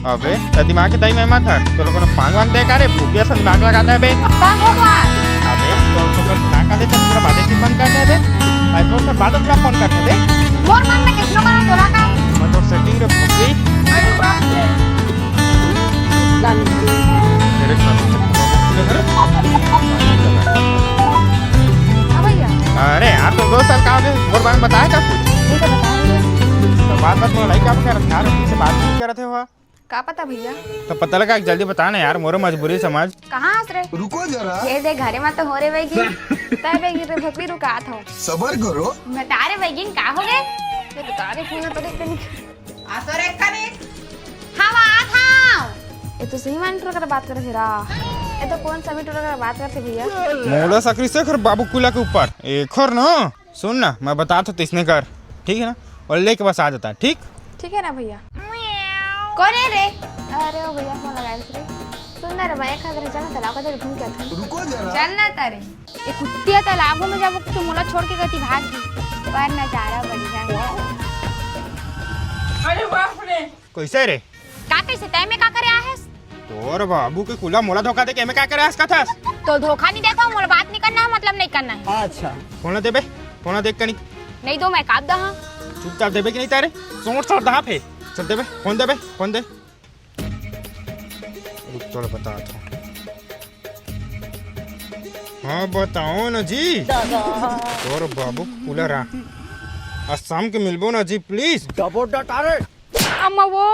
अबे तो दिमाग के दही में मत हट तो लोगों ने पांग वांग दे करे भूखिया से दिमाग लगाता है बे पांग होगा अबे तो बस ना का दे तो पूरा बातें चीज बंद कर दे बे आई तो सर बाद में फोन करते दे मोर मन में किसनो का तोला का मैं तो सेटिंग रे भूखी अरे बाप रे तेरे साथ हां भैया अरे यार तो 2 साल का हो गए और बात बताया था कुछ ये तो बता रहे तो बात में लड़का क्या कर रहा है से बात नहीं कर रहे थे हुआ का पता भैया तो पता लगा कि जल्दी बता ना यार मोरो मजबूरी समझ कहां हंस रहे रुको जरा ये दे घरे में तो हो रे बैगी तय बैगी रे भक्ति रुका था सबर करो मैं तारे बैगी का हो गए ये तो तारे फोन तो देखते नहीं आ तो रे कने हाँ बात हाँ ये तो सही मान कर बात कर फिरा ये तो कौन सा मीटर कर बात करते भैया मोला सकरी से कर बाबू कुला के ऊपर एक और ना सुन ना मैं बता तो इसने कर ठीक है ना और लेके बस आ जाता है ठीक है ना भैया कौन है रे अरे ओ भैया फोन लगाया रे सुन ना रे भाई खातिर चल तालाब का घूम के आता रुको जरा चल ना तारे ये कुत्तिया तालाबों में जब तो मोला छोड़ के गती भाग गई पर नजारा बढ़िया अरे बाप रे कैसे रे का कैसे तय में का करे आहेस तोर बाबू के कुला मोला धोखा दे के मैं क्या करे इसका था तो धोखा नहीं देता हूं मोला बात नहीं करना है मतलब नहीं करना है अच्छा फोन दे बे फोन देख कनी नहीं दो मैं काट दा हां चुपचाप देबे कि नहीं तारे सोच सोच दहा पे चल देबे फोन दे रुक थोड़ा बता था हाँ बताओ ना जी तोर बाबू कुला रा आज शाम के मिलबो ना जी प्लीज अम्मा वो